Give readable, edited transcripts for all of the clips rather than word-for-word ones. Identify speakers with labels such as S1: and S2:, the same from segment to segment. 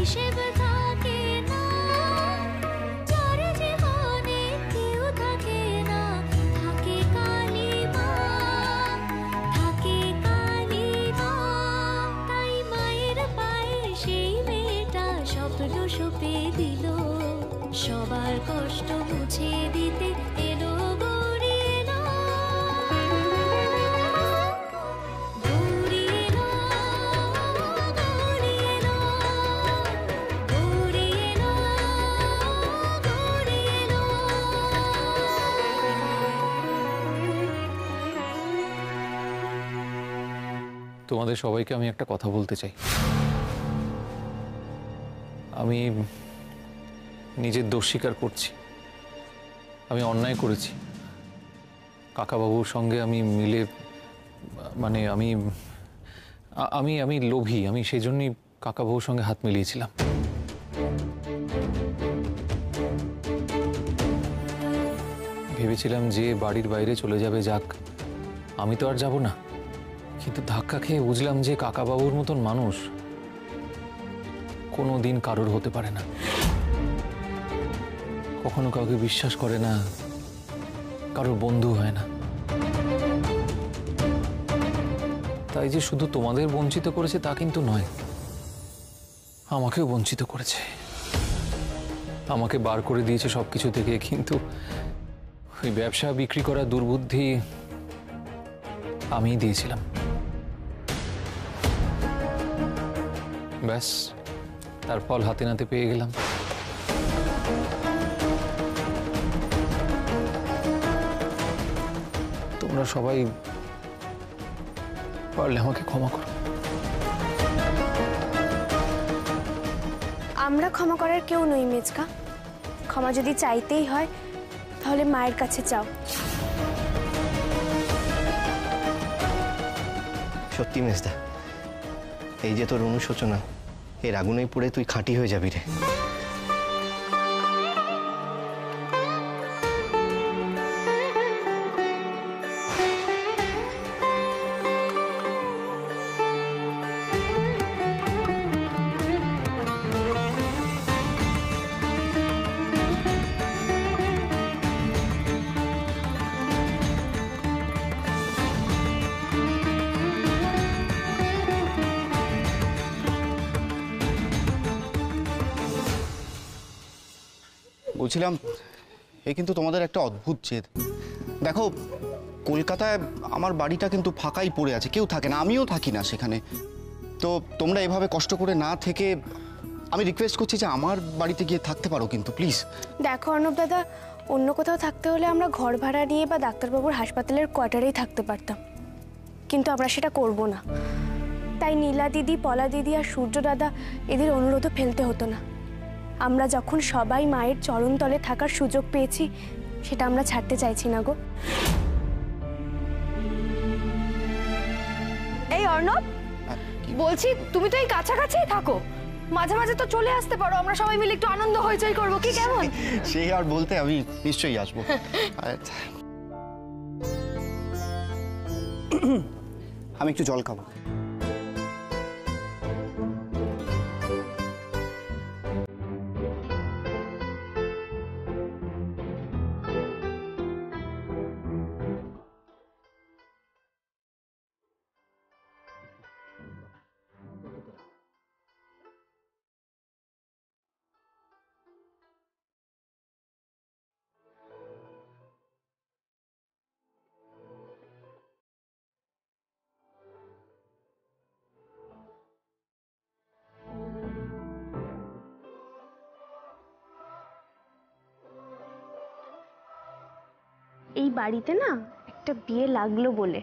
S1: হিসেব থাকে না, যার জীবনে কেউ থাকে না, থাকে কালী মা, থাকে কালী মা। তাই মায়ের পায়ে সেই মেয়েটা স্বপ্ন সঁপে দিল, সবার কষ্ট মুছে দিতে এলো গৌরী এলো, গৌরী এলো, গৌরী এলো, গৌরী এলো, গৌরী এলো।
S2: তোমাদের সবাইকে আমি একটা কথা বলতে চাই। আমি নিজের দোষ স্বীকার করছি, আমি অন্যায় করেছি। কাকাবাবুর সঙ্গে আমি মিলে মানে আমি আমি আমি লোভী, আমি সেই জন্যই কাকাবাবুর সঙ্গে হাত মিলিয়েছিলাম। ভেবেছিলাম যে বাড়ির বাইরে চলে যাবে, যাক, আমি তো আর যাব না। কিন্তু ধাক্কা খেয়ে বুঝলাম যে কাকাবাবুর মতন মানুষ কোনো দিন কারোর হতে পারে না, কখনো কাউকে বিশ্বাস করে না, কারোর বন্ধু হয় না। তাই যে শুধু তোমাদের বঞ্চিত করেছে তা কিন্তু নয়, আমাকেও বঞ্চিত করেছে, আমাকে বার করে দিয়েছে সবকিছু থেকে। কিন্তু ওই ব্যবসা বিক্রি করা দুর্বুদ্ধি আমিই দিয়েছিলাম। ব্যাস, তার ফল হাতে নাতে পেয়ে গেলাম। তোমরা সবাই পারলে আমাকে ক্ষমা করো।
S3: আমরা ক্ষমা করার কেউ নই মেজকা, ক্ষমা যদি চাইতেই হয় তাহলে মায়ের কাছে চাও।
S4: সত্যি মেজদা, এই যে তোর অনুশোচনা, এর আগুনেই পড়ে তুই খাঁটি হয়ে যাবি রে।
S5: বলছিলাম, এ কিন্তু তোমাদের একটা অদ্ভুত জেদ। দেখো, কলকাতায় আমার বাড়িটা কিন্তু ফাঁকাই পড়ে আছে, কেউ থাকে না, আমিও থাকি না সেখানে। তো তোমরা এভাবে কষ্ট করে না থেকে আমি রিকোয়েস্ট করছি যে আমার বাড়িতে গিয়ে থাকতে পারো কিন্তু, প্লিজ।
S3: দেখো অর্ণব দাদা, অন্য কোথাও থাকতে হলে আমরা ঘর ভাড়া নিয়ে বা ডাক্তারবাবুর হাসপাতালের কোয়ার্টারেই থাকতে পারতাম, কিন্তু আমরা সেটা করব না। তাই নীলা দিদি, পলা দিদি আর সূর্য দাদা এদের অনুরোধও ফেলতে হতো না। আমরা যখন সবাই মায়ের চরণতলে থাকার সুযোগ পেয়েছি, সেটা আমরা ছাড়তে চাইছি না গো।
S6: এই অর্ণব, বলছি তুমি তো এই কাছাকাছিই থাকো, মাঝে মাঝে তো চলে আসতে পারো, আমরা সবাই মিলে একটু আনন্দ হইচই করবো, কি কেমন?
S5: সেই আর বলতে, আমি নিশ্চয়ই আসবো। আমি একটু জল খাবো।
S3: এই বাড়িতে না একটা বিয়ে লাগলো বলে।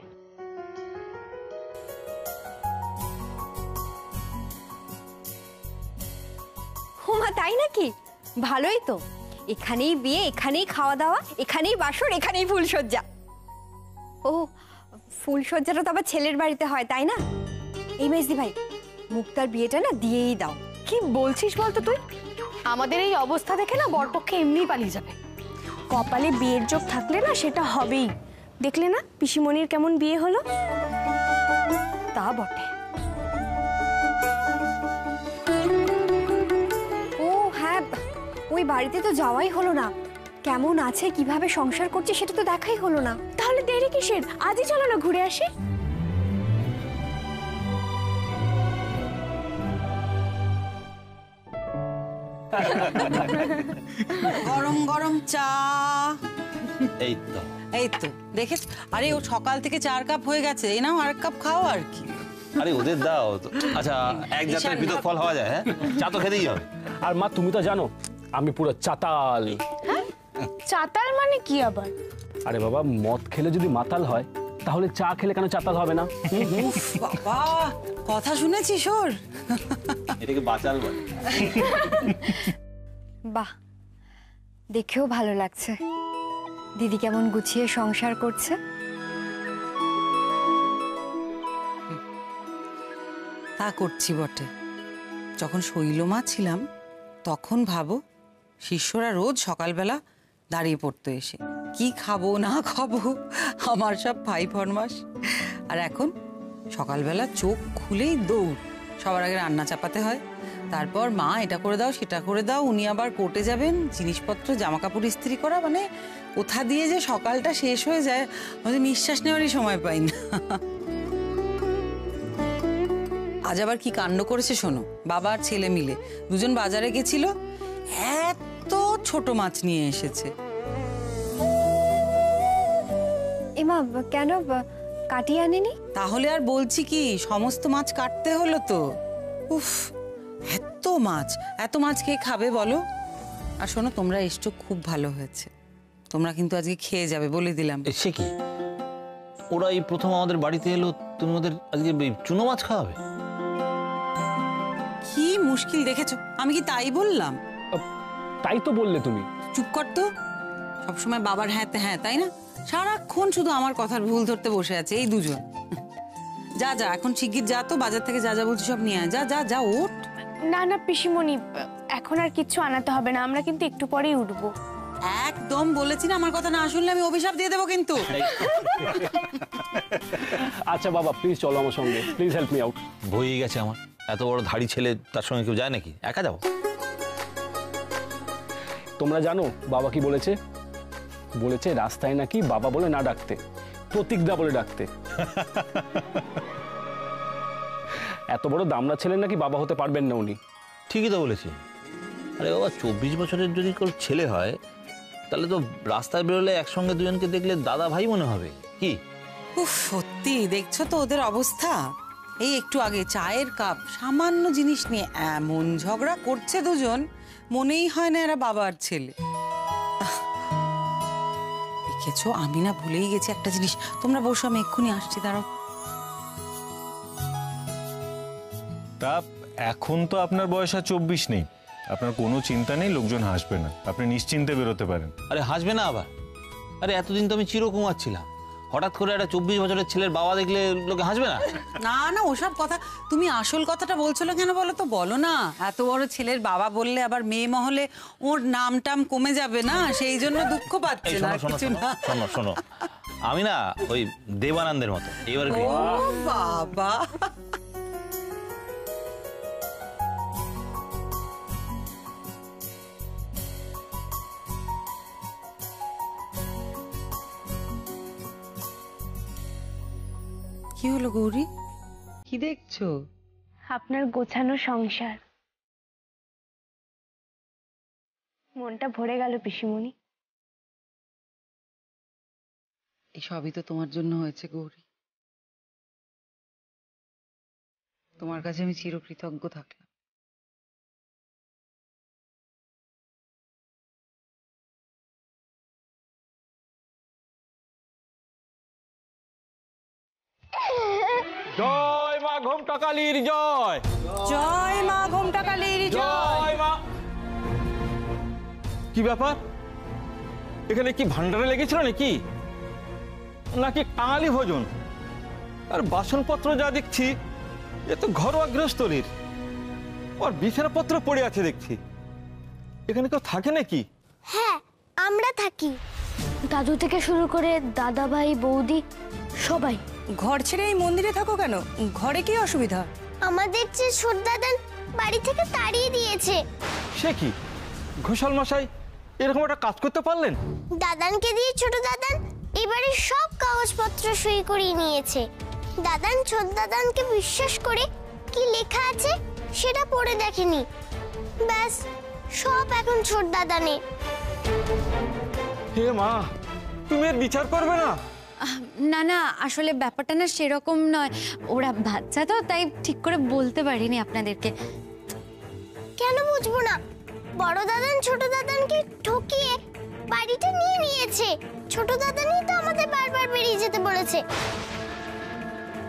S6: হুমা, তাই নাকি? ভালোই তো, এখানেই বিয়ে, এখানেই খাওয়া দাওয়া, এখানেই বাসর, এখানেই ফুলসজ্জা। ও, ফুলসজ্জাটা তো আবার ছেলের বাড়িতে হয়, তাই না? এই মেজদি ভাই, মুক্তার বিয়েটা না দিয়েই দাও।
S7: কি বলছিস বলতো তুই? আমাদের এই অবস্থা দেখে না বরপক্ষে এমনিই পালিয়ে যাবে।
S3: কপালে বিয়ের যোগ থাকলে না সেটা হবেই। দেখলে না পিসিমণির কেমন বিয়ে হলো?
S6: তা বটে। ওই বাড়িতে তো যাওয়াই হলো না, কেমন আছে কিভাবে সংসার করছে সেটা তো দেখাই হলো না।
S3: তাহলে দেরি কিসের? আজই চলো না ঘুরে আসি।
S8: গরম গরম চা।
S9: এই তো
S8: এই তো দেখে, আরে ও সকাল থেকে 4 কাপ হয়ে গেছে, এই নাও আর কাপ খাও আর কি।
S9: আরে ওদের দাও তো। আচ্ছা এক জাতের পৃথক ফল হওয়া যায়? হ্যাঁ, চা তো খেতেই হবে।
S10: আর মা তুমি তো জানো আমি পুরো চাতাল।
S3: চাতাল মানে কি আবার?
S10: আরে বাবা, মদ খেলে যদি মাতাল হয় তাহলে চা খেলে কেন চাতাল হবে না?
S8: উফ বাবা, কথা শুনেছিস ওর?
S9: এটাকে বাচাল বলে।
S6: বাহ, দেখেও ভালো লাগছে দিদি কেমন গুছিয়ে সংসার করছে।
S8: তা করছি বটে। যখন শৈলমা ছিলাম তখন ভাবো শিষ্যরা রোজ সকালবেলা দাঁড়িয়ে পড়তো এসে, কি খাবো না খাবো আমার সব ভাই ফরমাস। আর এখন সকালবেলা চোখ খুলেই দৌড়, সবার আগে রান্না চাপাতে হয়, তারপর মা এটা করে দাও সেটা করে দাও, উনি আবার কোর্টে যাবেন, জিনিসপত্র জামা কাপড় ইস্ত্রি করা, মানে কোথা দিয়ে যে সকালটা শেষ হয়ে যায় আমাদের নিঃশ্বাস নেওয়ারই সময় পাই না। আজ আবার কি কাণ্ড করেছে শোনো, বাবা আর ছেলে মিলে দুজন বাজারে গেছিল, এত ছোট মাছ নিয়ে এসেছে।
S6: এমা কেন কাটিয়ে আনেনি?
S8: তাহলে আর বলছি কি, সমস্ত মাছ কাটতে হলো তো। উফ, এত মাছ কে খাবে বলো? আর শোনো, তোমরা এসছো খুব ভালো হয়েছে, তোমরা কিন্তু আজকে খেয়ে যাবে বলে দিলাম।
S9: সে কি, ওরা এই প্রথম আমাদের বাড়িতে এলো, তুমি ওদের আজকে চুনো মাছ খাওয়াবে?
S8: কি মুশকিল দেখেছো, আমি কি তাই বললাম?
S10: তাই তো বললে তুমি।
S8: চুপ কর তো, সবসময় বাবার হ্যাঁতে হ্যাঁ, তাই না? সারাক্ষণ শুধু আমার কথার ভুল ধরতে বসে আছে এই দুজন। যা যা, এখন শিগগির যা তো, বাজার থেকে যা যা বলছি সব নিয়ে আয়, যা যা যা, ওঠ।
S3: না না পিসিমণি, এখন আর কিচ্ছু আনাতে হবে না, আমরা কিন্তু একটু পরেই উঠবো।
S8: একদম বলেছি না, আমার কথা না শুনলে আমি অভিশাপ দিয়ে দেবো কিন্তু।
S10: আচ্ছা বাবা, প্লিজ চলো আমার সঙ্গে, প্লিজ হেল্প মি আউট।
S9: বইয়ে গেছে আমার, এত বড় ধাড়ি ছেলে, তার সঙ্গে কেউ যায় নাকি? একা যাবো?
S10: তোমরা জানো বাবা কি বলেছে? বলেছে রাস্তায় নাকি বাবা বলে না ডাকতে, প্রতীকদা বলে ডাকতে। এত বড় দামড়া ছেলে নাকি বাবা হতে পারবেন না উনি।
S9: ঠিকই তো বলেছি। আরে বাবা, 24 বছরের যদি কোনো ছেলে হয় তাহলে তো রাস্তায় বেরোলে একসঙ্গে দুজনকে দেখলে দাদা ভাই মনে হবে কি?
S8: উফ, সত্যি দেখছো তো ওদের অবস্থা। এই একটু আগে চায়ের কাপ, সামান্য জিনিস নিয়ে এমন ঝগড়া করছে দুজন, মনেই হয় না এরা বাবা আর ছেলে। দেখেছো, আমি না ভুলেই গেছি একটা জিনিস, তোমরা বসো, আমি এক্ষুনি আসছি, দাঁড়াও।
S11: তা এখন তো আপনার বয়স আর 24 নেই, আপনার কোনো চিন্তা নেই, লোকজন হাসবে না, আপনি নিশ্চিন্তে বেরোতে পারেন।
S9: আরে হাসবে না আবার? আরে এতদিন তো আমি চিরকুমার ছিলাম, হঠাৎ করে একটা 24 বছরের ছেলের বাবা দেখলে লোকে হাসবে না?
S8: না না, ওসব কথা তুমি আসল কথাটা বলছিল কেন বলো তো? বলো না, এত বড় ছেলের বাবা বললে আবার মেয়ে মহলে ওর নাম টাম কমে যাবে না, সেই জন্য দুঃখ পাচ্ছে না, কিছু না।
S9: শোনো শোনো, আমি না ওই দেবানন্দের মতো এবারে।
S8: ও বাবা, কি হলো গৌরী, কি দেখছো?
S3: আপনার গোছানো সংসার, মনটা ভরে গেল পিসিমণি।
S8: এই সবই তো তোমার জন্য হয়েছে গৌরী, তোমার কাছে আমি চিরকৃতজ্ঞ থাকলাম।
S10: জয় মা ঘোমটা কালীর জয়,
S8: জয় মা ঘোমটা কালীর
S10: জয় মা। কি ব্যাপার, এখানে কি ভান্ডারে লেগেছিল নাকি, নাকি কাঙালি ভোজন? আর বাসনপত্র যা দেখছি এ তো ঘরোয়া গৃহস্থলীর, আর বিছানাপত্র পড়ে আছে দেখছি। এখানে কেউ থাকে নাকি?
S1: হ্যাঁ, আমরা থাকি। দাদু থেকে শুরু করে দাদা ভাই বৌদি সবাই।
S7: ঘর ছেড়ে এই মন্দিরে থাকো কেন? ঘরে কি অসুবিধা?
S1: আমাদের যে ছোটদাদান বাড়ি থেকে তাড়িয়ে দিয়েছে।
S10: সে কি, ঘোষাল মশাই এরকম একটা কাজ করতে পারলেন?
S1: দাদানকে দিয়ে ছোট দাদান এবারে সব কাগজপত্র সই করিয়ে নিয়েছে। দাদান ছোট দাদানকে বিশ্বাস করে কি লেখা আছে সেটা পড়ে দেখেনি। ব্যাস, সব এখন ছোট দাদানে।
S10: হে মা, তুমি এর বিচার করবে না?
S6: না না, আসলে ব্যাপারটা না সেরকম নয়। ওরা বাচ্চা তো, তাই ঠিক করে বলতে পারিনি আপনাদেরকে।
S1: কেন বুঝবো না? বড় দাদান ছোট দাদানকে ঠকিয়ে বাড়িটা নিয়ে নিয়েছে। ছোট দাদানই তো আমাদের বারবার বেরিয়ে যেতে বলেছে।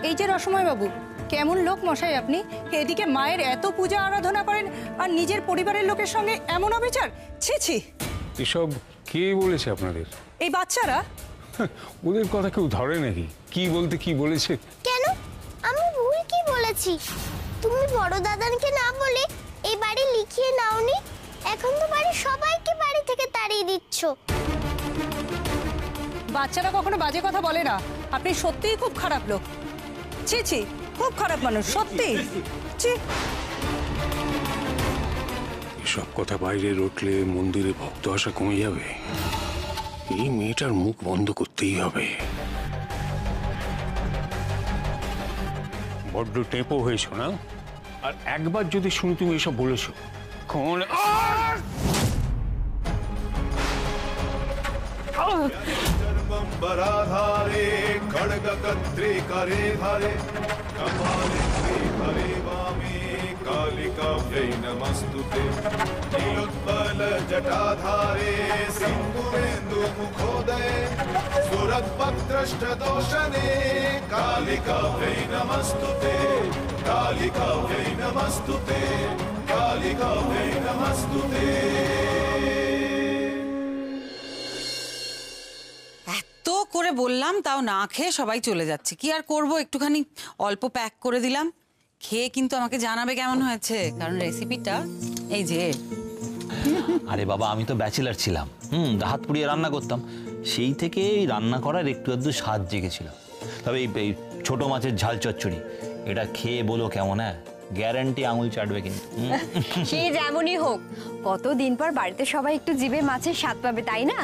S7: এই যে রসময় বাবু, কেমন লোক মশাই আপনি? এদিকে মায়ের এত পূজা আরাধনা করেন আর নিজের পরিবারের লোকের সঙ্গে এমন অবিচার! ছি ছি!
S12: এসব কে বলেছে আপনাদের?
S7: এই বাচ্চারা।
S12: ওদের কথা কেউ ধরে নাকি? কি বলতে কি বলেছে?
S1: কেন? আমি ভুল কি বলেছি? তুমি বড় দাদানকে না বলে এই বাড়ি লিখিয়ে নাওনি, এখন তো বাড়ির সবাইকে বাড়ি থেকে তাড়িয়ে দিচ্ছ।
S7: বাচ্চারা কখনো বাজে কথা বলে না। আপনি সত্যিই খুব খারাপ লোক। ছি ছি, খুব খারাপ মানুষ সত্যি। ছি।
S12: এসব কথা বাইরে রটলে মন্দিরে ভক্ত আসা কমে যাবে। এই মেয়েটার মুখ বন্ধ করতেই হবে। বড্ড টেপো হয়েছ না? আর একবার যদি শুনি তুমি এসব বলেছো,
S13: बराधारे खड्ग कत्रे करे धारे कपाले करे वामे कालिकाभ्यै नमस्तुते नीलोत्पल जटाधारे सिन्दूरेन्दु मुखोदये सुरद्भद्रष्ट दोषणे कालिकाभ्यै नमस्तुते कालिकाभ्यै नमस्तुते कालिकाभ्यै नमस्तुते।
S8: তো করে বললাম, তাও না খেয়ে সবাই চলে যাচ্ছে। কি আর করব, একটুখানি অল্প প্যাক করে দিলাম। খেয়ে কিন্তু আমাকে জানাবে কেমন হয়েছে, কারণ রেসিপিটা এই যে।
S9: আরে বাবা, আমি তো ব্যাচেলার ছিলাম, হাত পুড়িয়ে রান্না করতাম। সেই থেকে এই রান্না করার একটু আধটু স্বাদ জেগেছিল। তবে এই ছোট মাছের ঝাল চচ্চড়ি, এটা খেয়ে বলো কেমন। হ্যাঁ, গ্যারান্টি আঙুল চাটবে কিন্তু।
S6: সে যেমনই হোক, কতদিন পর বাড়িতে সবাই একটু জিভে মাছের স্বাদ পাবে, তাই না?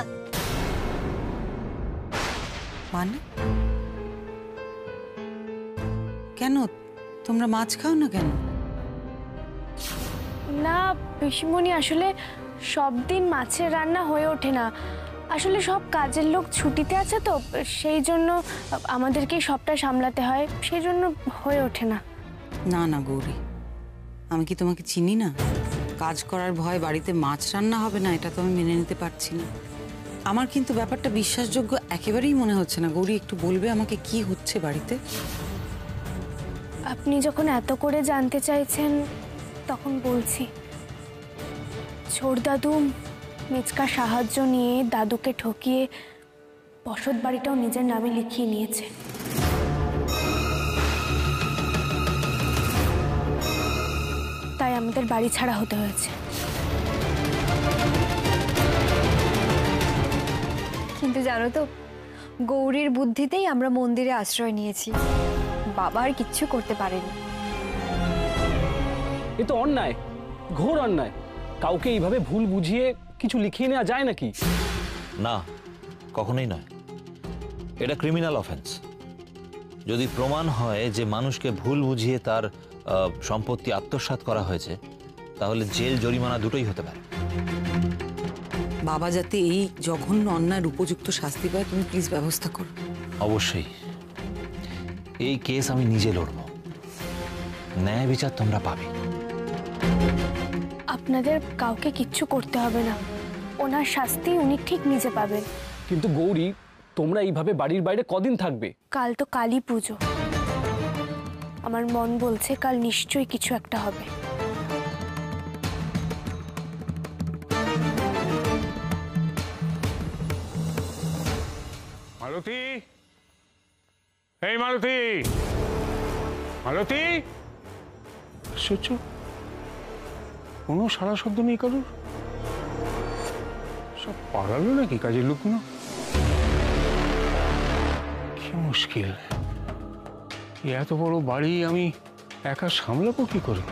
S8: মানে কেন তোমরা মাছ খাও না কেন?
S3: না পিসিমণি, আসলে সব দিন মাছের রান্না হয়ে ওঠে না। আসলে সব কাজের লোক ছুটিতে আছে তো, সেই জন্য আমাদেরকেই সবটা সামলাতে হয়, সেই জন্য হয়ে ওঠে না।
S8: না না গৌরী, আমি কি তোমাকে চিনি না? কাজ করার ভয় বাড়িতে মাছ রান্না হবে না, এটা তো আমি মেনে নিতে পারছি না। আমার কিন্তু ব্যাপারটা বিশ্বাসযোগ্য একেবারেই মনে হচ্ছে না। গৌরী, একটু বলবে আমাকে কি হচ্ছে বাড়িতে?
S3: আপনি যখন এত করে জানতে চাইছেন তখন বলছি। ছোট দাদু মিচকার সাহায্য নিয়ে দাদুকে ঠকিয়ে বসত বাড়িটাও নিজের নামে লিখিয়ে নিয়েছে। তাই আমাদের বাড়ি ছাড়া হতে হয়েছে।
S6: কিন্তু জানো তো, গৌরীর বুদ্ধিতেই আমরা মন্দিরে আশ্রয় নিয়েছি। বাবা আর কিচ্ছু করতে পারেনি।
S14: এ তো অন্যায়, ঘোর অন্যায়। কাউকে এইভাবে ভুল বুঝিয়ে কিছু লিখিয়ে নেওয়া যায় নাকি?
S9: না, কখনোই নয়। এটা ক্রিমিনাল অফেন্স। যদি প্রমাণ হয় যে মানুষকে ভুল বুঝিয়ে তার সম্পত্তি আত্মসাৎ করা হয়েছে, তাহলে জেল জরিমানা দুটোই হতে পারে।
S8: বাবা যাতে এই জঘন্য অন্যায়ের উপযুক্ত শাস্তি পায়, তুমি প্লিজ ব্যবস্থা করো।
S9: অবশ্যই। এই কেস আমি নিজে লড়ব, ন্যায় বিচার তোমরা পাবে।
S3: আপনাদের কাউকে কিচ্ছু করতে হবে না, ওনার শাস্তি উনি ঠিক নিজে পাবেন।
S14: কিন্তু গৌরী, তোমরা এইভাবে বাড়ির বাইরে কদিন থাকবে?
S3: কাল তো কালী পুজো, আমার মন বলছে কাল নিশ্চয়ই কিছু একটা হবে।
S12: মালতী, এই মালতী, মালতী, আশ্চর্য, কোনো সারা শব্দ নেই কারোর। সব পালালো নাকি কাজের লোকগুলো? কি মুশকিল, এত বড় বাড়ি আমি একা সামলাবো কি করে?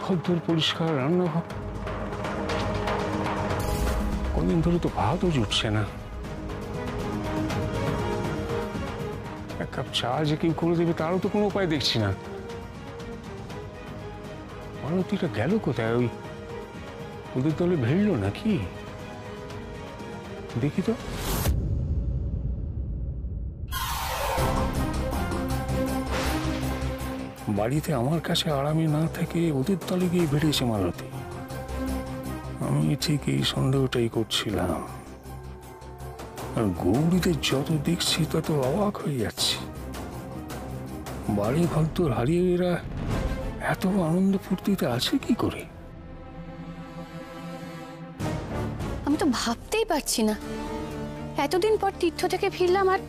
S12: ঘরদোর পরিষ্কার, রান্নাঘর, কদিন ধরে তো ভাতও জুটছে না। এক কাপ চা যে কেউ করে দেবে তারও তো কোনো উপায় দেখছি না। মালতীটা গেল কোথায়? ওদের দলে ভিড়লো নাকি? দেখি তো। বাড়িতে আমার কাছে আরামে না থেকে ওদের দলে গিয়ে বেরিয়েছে মালতী। আমি ঠিক এই সন্দেহটাই করছিলাম। আর গৌরীদের যত দেখছি তত অবাক হয়ে যাচ্ছি। বাড়ি ঘরদোর হারিয়ে এরা এত আনন্দ ফুর্তিতে আছে কি করে?
S3: আমি তো ভাবতেই পারছি না, এতদিন পর তীর্থ থেকে ফিরলাম আর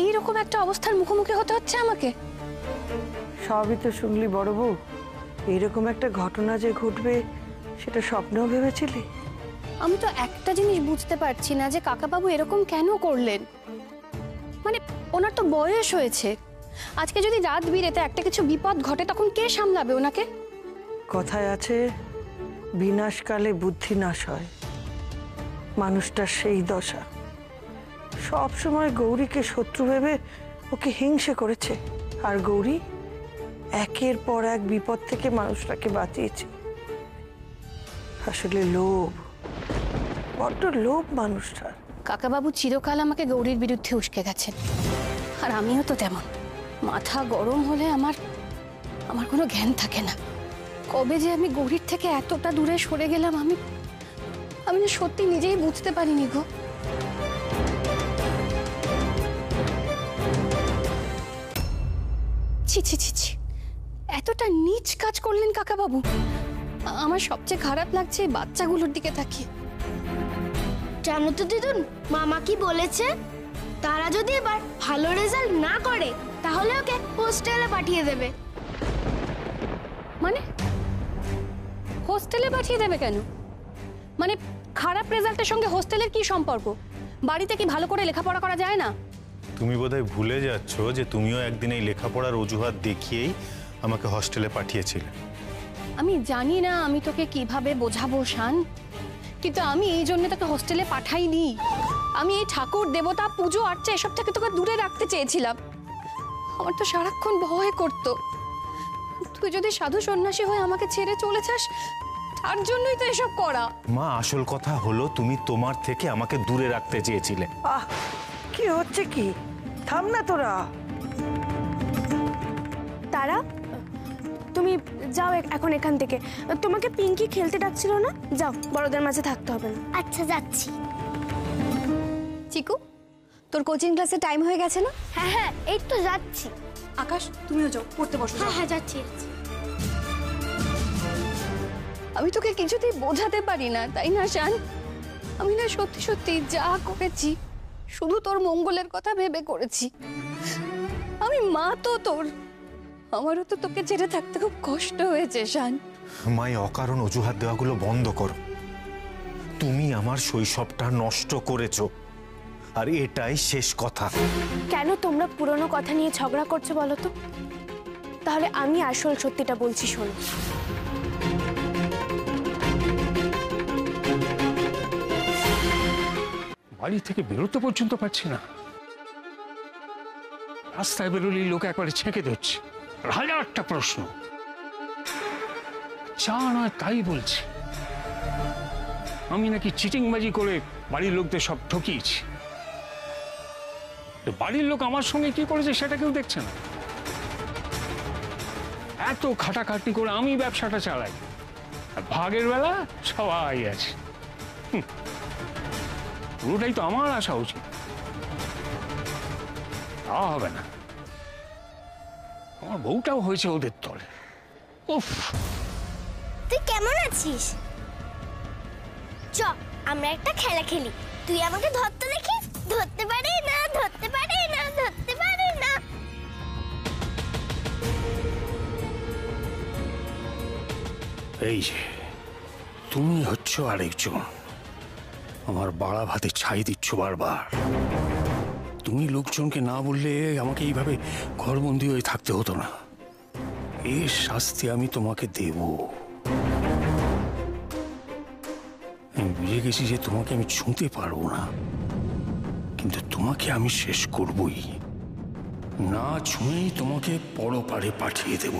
S3: এইরকম একটা অবস্থার মুখোমুখি হতে হচ্ছে আমাকে।
S15: সবই তো শুনলি বড় বউ, এইরকম একটা ঘটনা যে ঘটবে সেটা স্বপ্নেও ভেবেছিলি?
S3: আমি তো একটা জিনিস বুঝতে পারছি না যে কাকাবাবু এরকম কেন করলেন। মানে ওনার তো বয়স হয়েছে, আজকে যদি রাত বিরেতে একটা কিছু বিপদ ঘটে তখন কে সামলাবে ওনাকে?
S15: কথায় আছে বিনাশকালে বুদ্ধি নাশ হয়। মানুষটার সেই দশা। সব সময় গৌরীকে শত্রু ভেবে ওকে হিংসে করেছে, আর গৌরী একের পর এক বিপদ থেকে মানুষটাকে বাঁচিয়েছে। আসলে লোভ, বড্ড লোভ মানুষটার।
S3: কাকাবাবু চিরকাল আমাকে গৌরীর বিরুদ্ধে উস্কে গেছেন, আর আমিও তো তেমন। মাথা গরম হলে আমার কোনো জ্ঞান থাকে না। কবে যে আমি গৌরীর থেকে এতটা দূরে সরে গেলাম আমি না সত্যি নিজেই বুঝতে পারিনি গো। ছি ছি ছি ছি, এতটা নীচ কাজ করলেন কাকাবাবু। আমার সবচেয়ে খারাপ লাগছে এই বাচ্চাগুলোর দিকে তাকিয়ে।
S1: জানো তো দিদুন, মামা কি বলেছে? তারা যদি এবার ভালো রেজাল্ট না করে তাহলে ওকে হোস্টেলে পাঠিয়ে দেবে।
S3: মানে হোস্টেলে পাঠিয়ে দেবে কেন? মানে খারাপ রেজাল্টের সঙ্গে হোস্টেলের কি সম্পর্ক? বাড়িতে কি ভালো করে লেখাপড়া করা যায় না?
S11: তুমি বোধহয় ভুলে যাচ্ছ যে তুমিও একদিন এই লেখাপড়ার অজুহাত দেখিয়েই আমাকে হস্টেলে পাঠিয়েছিলে।
S3: আমি জানি না আমি তোকে কিভাবে বোঝাবো শান, কিন্তু আমি এই জন্য তোকে হোস্টেলে পাঠাইনি। আমি এই ঠাকুর দেবতা পুজো আর্চা এসব থেকে তোকে দূরে রাখতে চেয়েছিলাম। আমার তো সারাক্ষণ ভয় করতো তুই যদি সাধু সন্ন্যাসী হয়ে আমাকে ছেড়ে চলে যাস, তার জন্যই তো এসব করা।
S11: মা, আসল কথা হলো তুমি তোমার থেকে আমাকে দূরে রাখতে চেয়েছিলে।
S15: আহ, কি হচ্ছে কি? থাম না তোরা।
S3: তারা তুমি যাও এখন এখান থেকে। তোমাকে পিঙ্কি খেলতে ডাকছিল না? যাও, বড়দের মাঝে থাকতে হবে না।
S1: আচ্ছা, যাচ্ছি।
S6: চিকু, তোর কোচিং ক্লাসে টাইম হয়ে গেছে না?
S1: হ্যাঁ হ্যাঁ, এই তো যাচ্ছি।
S3: আকাশ, তুমিও যাও, পড়তে বসো।
S1: হ্যাঁ হ্যাঁ, যাচ্ছি।
S3: আমি তোকে কিছুতেই বোঝাতে পারি না, তাই না শান? আমি না সত্যি সত্যি যা করেছি শুধু তোর মঙ্গলের কথা ভেবে করেছি। আমি মা তো তোর, আমারও তো তোকে ছেড়ে থাকতে খুব কষ্ট হয়েছে শান।
S11: মাই, অকারণ অজুহাত দেওয়াগুলো বন্ধ করো। তুমি আমার শৈশবটা নষ্ট করেছো, আর এটাই শেষ কথা।
S3: কেন তোমরা পুরনো কথা নিয়ে ঝগড়া করছো বলো তো? তাহলে আমি আসল সত্যিটা বলছি, শোনো।
S12: বাড়ি থেকে বেরোতে পর্যন্ত পারছি না। রাস্তায় বেরোলেই লোক একবারে ছেঁকে দিচ্ছে, হাজারটা প্রশ্ন। চা নয় তাই বলছি, আমি নাকি চিটিংবাজি করে বাড়ির লোকদের সব ঠকিয়েছি। বাড়ির লোক আমার সঙ্গে কি করেছে সেটা কেউ দেখছে না। এত খাটাখাটি করে আমি ব্যবসাটা চালাই, আর ভাগের বেলা সবাই আছে। পুরোটাই তো আমার আসা উচিত, তা হবে না। আমার বউটাও হয়েছে ওদের তলে। উফ,
S1: তুই কেমন আছিস? চ, আমরা একটা খেলা খেলি। তুই আমাকে ধরতে দেখিস। ধরতে পারে না, ধরতে পারে না, ধরতে পারে না।
S12: এই যে তুমি হচ্ছ আরেকজন, আমার বাড়া ভাতে ছাই দিচ্ছ বারবার। তুমি লোকজনকে না বললে আমাকে এইভাবে ঘরবন্দি হয়ে থাকতে হতো না। এর শাস্তি আমি তোমাকে দেব, বুঝে বুঝে গেছি যে তোমাকে আমি ছুঁতে পারবো না, কিন্তু তোমাকে আমি শেষ করবই। না ছুঁয়েই তোমাকে পরপারে পাঠিয়ে দেব।